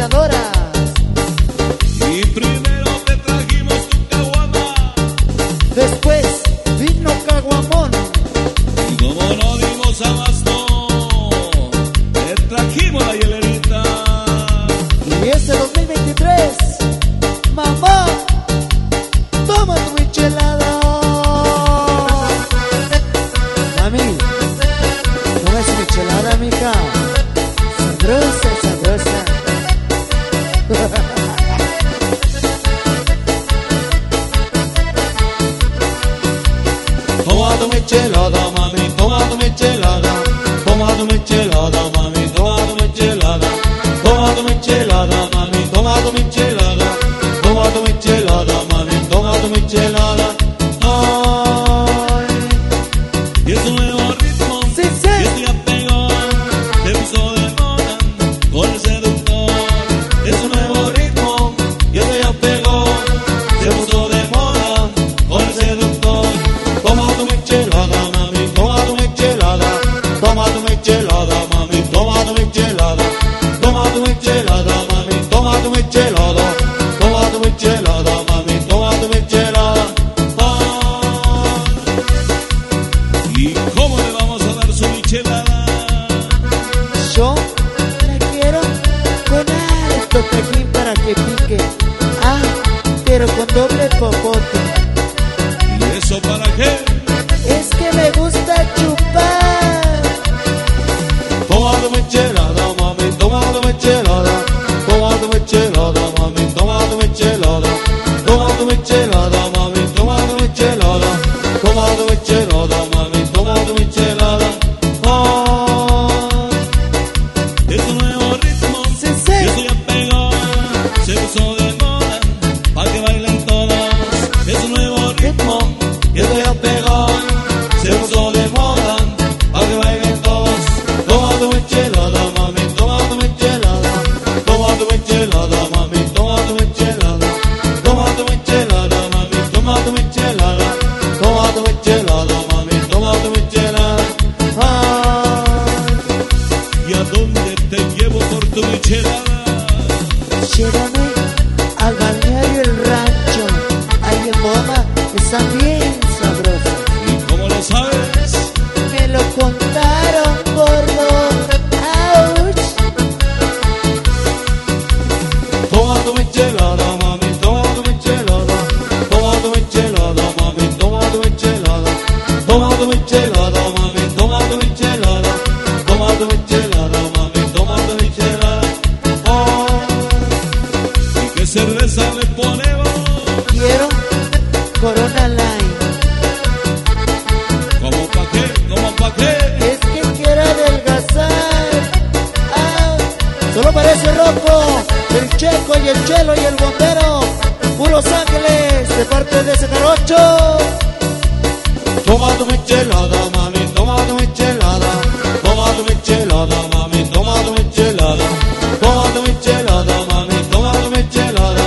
campeadoras. Y primero te trajimos tu caguama, Después vino Caguamón. y como no dimos abasto, te trajimos la hielerita. Y ese 2023, mamá, toma tu michelada. Mami, toma esa michelada, mija. Sabrosa, sabrosa. Toma tu michelada, mami, toma tu michelada. Toma tu michelada, mami, toma tu michelada. Toma tu michelada, mami, toma tu michelada. Toma tu michelada, mami, toma tu michelada. Ay, y es un nuevo ritmo, Sí, y sí. esto ya pegó, se puso de moda con el seductor. Es un nuevo ritmo, y esto ya pegó, se puso de moda con el seductor. Toma tu michelada, mami, toma tu michelada. Toma tu michelada, mami, toma tu michelada. Toma tu michelada, mami, toma tu michelada. Toma tu michelada, mami, toma tu michelada. Ah. ¿Y cómo le vamos a dar su michelada? Yo la quiero con alto tajín para que pique. Ah, pero con doble popote. ¿Y eso para qué? Es que me gusta chupar. Toma tu michelada, mami, toma tu michelada. Toma tu michelada, mami, toma tu michelada. Toma tu michelada, mami, toma tu michelada. Toma tu michelada, mami, toma tu michelada. Ah, es un nuevo ritmo, Sí, sí. y eso ya pegó, se puso de moda, pa' que bailen todos. Es un nuevo ritmo, y eso ya pegó, se puso de moda, pa' que bailen todos. Toma tu michelada, mami, toma tu michelada. Toma tu michelada, mami, toma tu michelada. Toma tu michelada, mami, toma tu michelada. Toma tu michelada, mami, toma tu michelada. Ay, ¿y a dónde te llevo por tu michelada? Llévame al balneario El Rancho. Ahí en Boma están bien sabrosas. ¿Y cómo lo sabes? Me lo contaron, gordo. ¡Auch! Toma tu michelada, mami, toma tu michelada. Toma tu michelada, mami, toma tu michelada. Toma tu michelada, mami, toma tu michelada. Toma tu michelada, mami, toma tu michelada. Oh, ¿y qué cerveza le ponemos? Quiero Corona Line. ¿Cómo pa' qué? ¿Cómo pa' qué? Es que quiero adelgazar. ¡Ah! Solo parece rojo. El Checo y el Chelo y el Bombero. Puros Ángeles de parte de ese jarocho. Toma tu michelada, mami, toma tu michelada. Toma tu michelada, mami, toma tu michelada. Toma tu michelada, mami, toma tu michelada.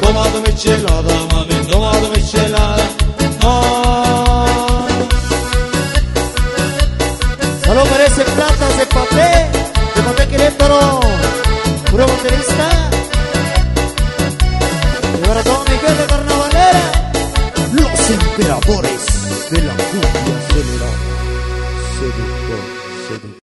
Toma tu michelada, mami, toma tu michelada. Ah, Solo parece platas de papel Querétaro. Puro baterista. Y ahora toda mi gente carnavalera. Los emperadores de la cumbia acelera. Seductor, seductor.